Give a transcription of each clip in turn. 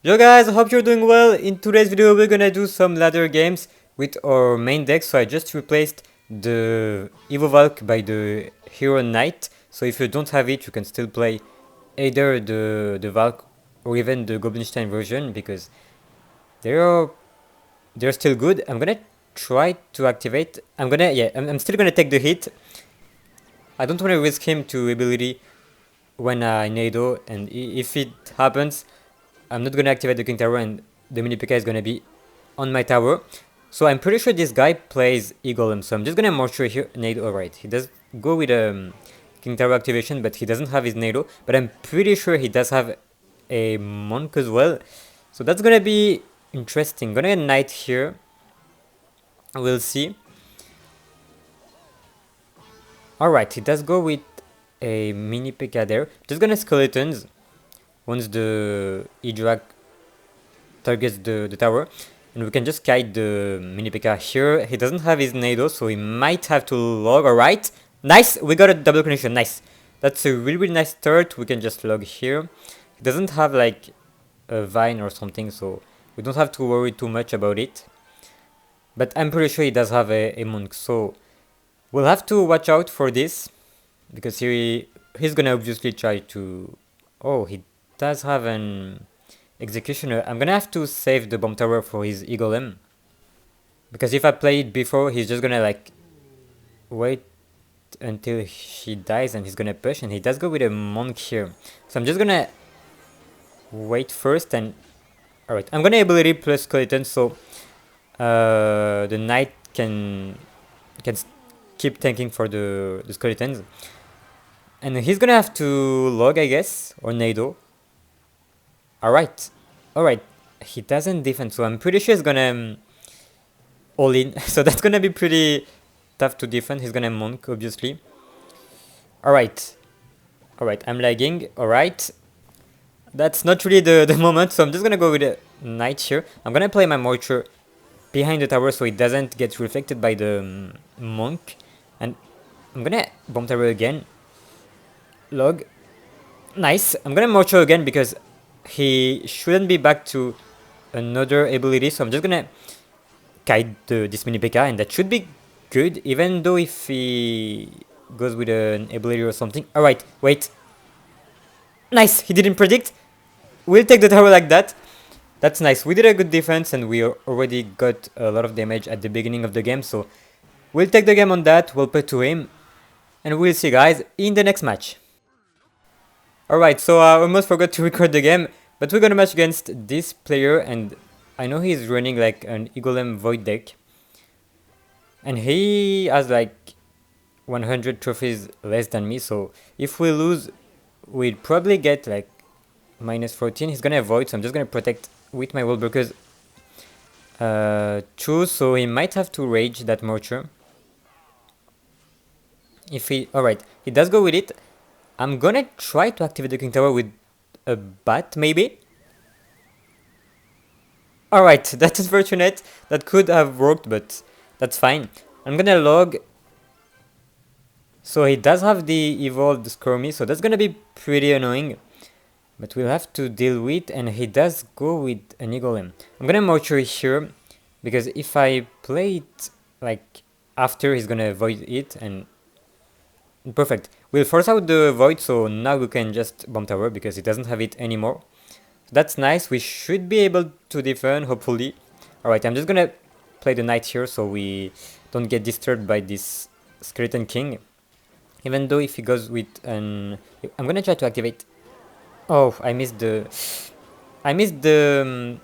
Yo guys, I hope you're doing well. In today's video we're gonna do some ladder games with our main deck. So I just replaced the Evo Valk by the Hero Knight. So if you don't have it, you can still play either the Valk or even the Goblinstein version because they're they're still good. I'm gonna try to activate. I'm still gonna take the hit. I don't wanna risk him to ability when I Nado, and if it happens, I'm not gonna activate the King Tower and the mini PK is gonna be on my tower. So I'm pretty sure this guy plays E-Golem, so I'm just gonna Mortuary here. Nado, alright. He does go with King Tower activation, but he doesn't have his Nado. But I'm pretty sure he does have a Monk as well. So that's gonna be interesting. Gonna Knight here. We'll see. Alright, he does go with a mini PK there. Just gonna Skeletons once the E-Drag targets the tower. And we can just kite the mini PK here. He doesn't have his Nado, so he might have to log. Alright. Nice! We got a double connection. Nice. That's a really, really nice start. We can just log here. He doesn't have like a Vine or something, so we don't have to worry too much about it. But I'm pretty sure he does have a Monk, so we'll have to watch out for this. Because he's gonna obviously try to... Oh, he does have an Executioner. I'm gonna have to save the Bomb Tower for his E-Golem. Because if I play it before, he's just gonna like wait until she dies and he's gonna push, and he does go with a Monk here. So I'm just gonna wait first and... Alright, I'm gonna ability plus Skeleton, so the Knight can keep tanking for the Skeletons. And he's gonna have to log, I guess, or Nado. Alright, alright, he doesn't defend, so I'm pretty sure he's gonna all in, so that's gonna be pretty tough to defend. He's gonna Monk, obviously. Alright, alright, I'm lagging, alright. That's not really the moment, so I'm just gonna go with a Knight here. I'm gonna play my Mortar behind the tower so it doesn't get reflected by the Monk. And I'm gonna Bomb Tower again. Log. Nice. I'm gonna Mortar again because he shouldn't be back to another ability, so I'm just gonna kite this mini PK, and that should be good, even though if he goes with an ability or something. Alright, wait. Nice, he didn't predict. We'll take the tower like that. That's nice. We did a good defense and we already got a lot of damage at the beginning of the game, so we'll take the game on that. We'll put to him, and we'll see guys in the next match. Alright, so I almost forgot to record the game, but we're gonna match against this player, and I know he's running like an E-Golem Void deck. And he has like 100 trophies less than me, so if we lose, we'd probably get like minus 14. He's gonna avoid, so I'm just gonna protect with my World Breakers. True, so he might have to rage that Mortar. If he... Alright, he does go with it. I'm gonna try to activate the King Tower with a bat, maybe? Alright, that's unfortunate. That could have worked, but that's fine. I'm gonna log. So he does have the evolved Skirmy, so that's gonna be pretty annoying. But we'll have to deal with, and he does go with an E-Golem. I'm gonna Mortuary here, because if I play it like after, he's gonna avoid it, and perfect. We'll force out the Void, so now we can just Bomb Tower because he doesn't have it anymore. That's nice. We should be able to defend, hopefully. Alright, I'm just gonna play the Knight here so we don't get disturbed by this Skeleton King. Even though if he goes with an... I'm gonna try to activate... Oh, I missed the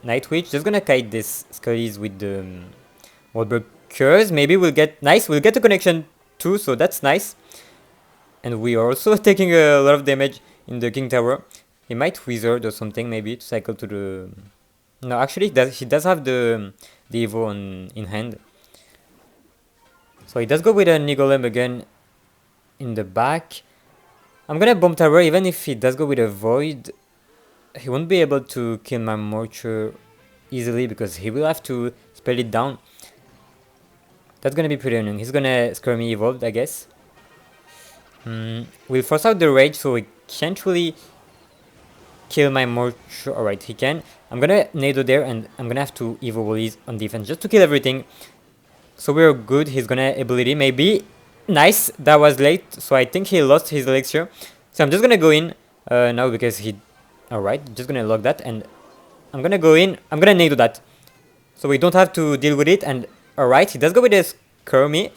Night Witch. Just gonna kite this Skullies with the Wallberg Curse. Maybe we'll get... Nice, we'll get a connection too, so that's nice. And we are also taking a lot of damage in the King Tower. He might Wizard or something, maybe, to cycle to the... No, actually, he does have the Evo in hand. So he does go with an Golem again in the back. I'm gonna Bomb Tower, even if he does go with a Void. He won't be able to kill my Mortar easily because he will have to spell it down. That's gonna be pretty annoying. He's gonna Skirmy Evolved, I guess. We'll force out the Rage, so we can't really kill my Morcho. Alright, he can. I'm gonna Nado there, and I'm gonna have to Evo Willies on defense just to kill everything. So we're good. He's gonna ability maybe. Nice. That was late, so I think he lost his elixir. So I'm just gonna go in now because he... Alright, just gonna lock that, and I'm gonna go in. I'm gonna Nado that. So we don't have to deal with it, and alright, he does go with a Skirmy.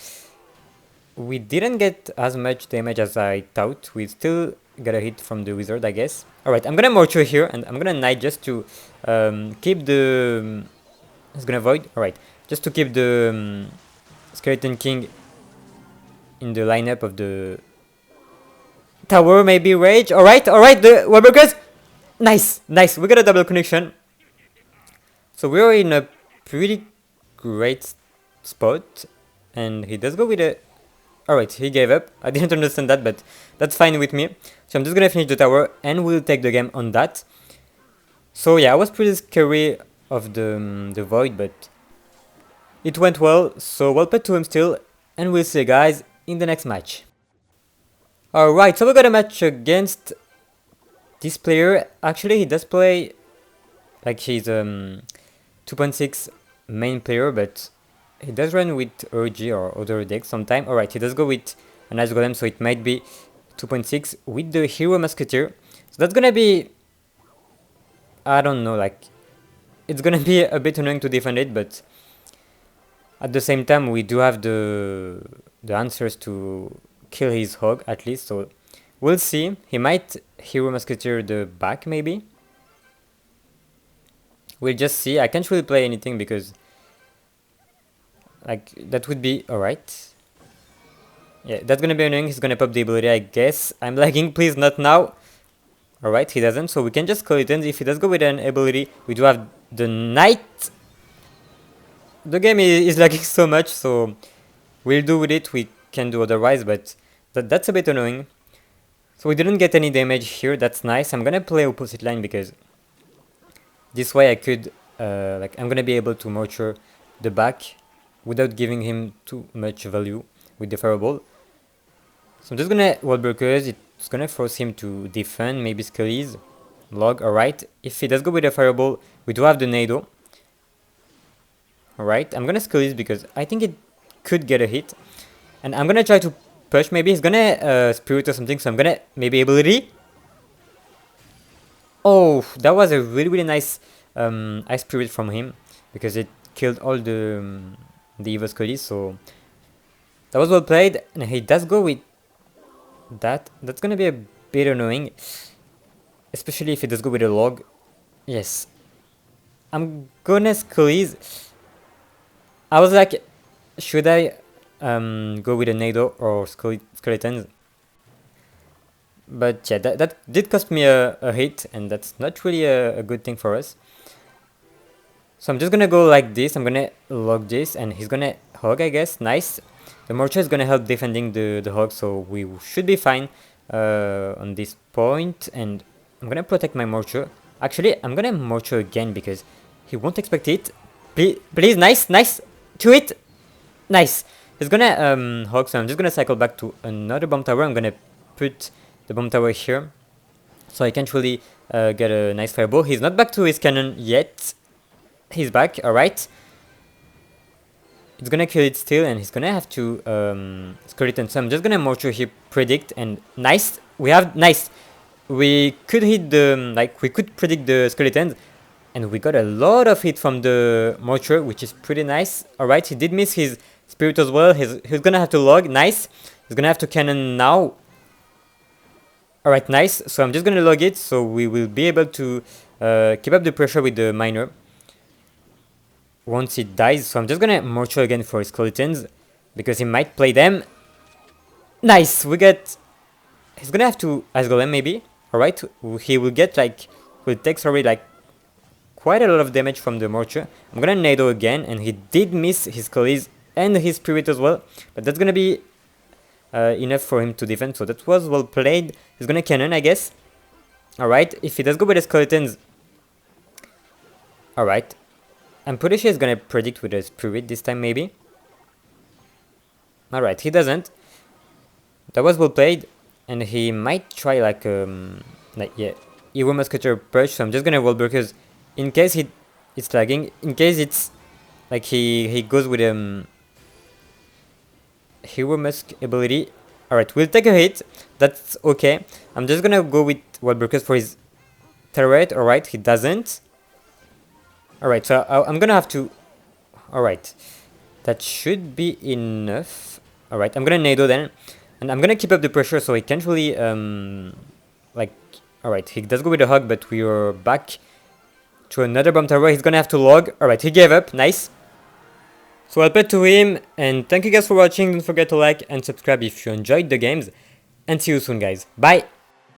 We didn't get as much damage as I thought. We still got a hit from the wizard, I guess. Alright, I'm gonna Morcho here, and I'm gonna Knight just to keep the... He's gonna Void? Alright, just to keep the Skeleton King in the lineup of the tower, maybe Rage. Alright, the Warburgers! Nice, nice, we got a double connection. So we're in a pretty great spot, and he does go with a... Alright, he gave up. I didn't understand that, but that's fine with me. So I'm just gonna finish the tower, and we'll take the game on that. So yeah, I was pretty scary of the Void, but it went well, so well played to him still, and we'll see you guys in the next match. Alright, so we got a match against this player. Actually, he does play like he's 2.6 main player, but he does run with OG or other decks sometime. Alright, he does go with a nice golem, so it might be 2.6 with the Hero Musketeer. So that's gonna be... I don't know, like... It's gonna be a bit annoying to defend it, but... At the same time, we do have the answers to kill his Hog, at least, so... We'll see. He might Hero Musketeer the back, maybe? We'll just see. I can't really play anything because... Like, that would be... Alright. Yeah, that's gonna be annoying. He's gonna pop the ability, I guess. I'm lagging, please, not now. Alright, he doesn't, so we can just call it ends. If he does go with an ability, we do have the Knight. The game is lagging so much, so... We'll do with it, we can do otherwise, but... That's a bit annoying. So we didn't get any damage here, that's nice. I'm gonna play opposite line because... This way I could... like, I'm gonna be able to nurture the back without giving him too much value with the fireball. So I'm just gonna wall breakers. It's gonna force him to defend, maybe Scully's log. Alright, if he does go with a fireball, we do have the Nado. Alright, I'm gonna Scully's because I think it could get a hit, and I'm gonna try to push. Maybe he's gonna spirit or something, so I'm gonna maybe ability. Oh, that was a really nice ice spirit from him because it killed all the evil Scullies, so that was well played. And he does go with that. That's gonna be a bit annoying, especially if he does go with a log. Yes, I'm gonna Scullies. I was like, should I go with a Nado or Skeletons? But yeah, that did cost me a hit, and that's not really a good thing for us. So I'm just gonna go like this. I'm gonna log this, and he's gonna hog, I guess. Nice. The Mortar is gonna help defending the hog, so we should be fine on this point. And I'm gonna protect my Mortar. Actually, I'm gonna Mortar again because he won't expect it. Please, nice. To it. Nice. He's gonna hog, so I'm just gonna cycle back to another bomb tower. I'm gonna put the bomb tower here, so I can't really get a nice fireball. He's not back to his cannon yet. He's back, alright. It's gonna kill it still, and he's gonna have to skeleton. So I'm just gonna mortar here, predict, and nice. We have nice. We could hit the we could predict the skeletons, and we got a lot of hit from the mortar, which is pretty nice. Alright, he did miss his spirit as well. He's gonna have to log. Nice. He's gonna have to cannon now. Alright, nice. So I'm just gonna log it, so we will be able to keep up the pressure with the miner once it dies. So I'm just gonna mortar again for his skeletons because he might play them. Nice. We get. He's gonna have to ice golem maybe. Alright, he will get will take quite a lot of damage from the mortar. I'm gonna Nado again, and he did miss his skullies and his spirit as well, but that's gonna be enough for him to defend, so that was well played. He's gonna cannon, I guess. Alright, if he does go with the skeletons. Alright, I'm pretty sure he's gonna predict with a spirit this time maybe. Alright, he doesn't. That was well played, and he might try yeah. Hero Musketeer push, so I'm just gonna wall breakers in case it's lagging. In case it's like he goes with Hero Musk ability. Alright, we'll take a hit. That's okay. I'm just gonna go with wall breakers for his turret. Alright, he doesn't. Alright, so I'm gonna have to. Alright, that should be enough. Alright, I'm gonna Nado then. And I'm gonna keep up the pressure so he can't really like. Alright, he does go with a hug, but we are back to another bomb tower. He's gonna have to log. Alright, he gave up. Nice. So I'll pay to him, and thank you guys for watching. Don't forget to like and subscribe if you enjoyed the games. And see you soon, guys. Bye!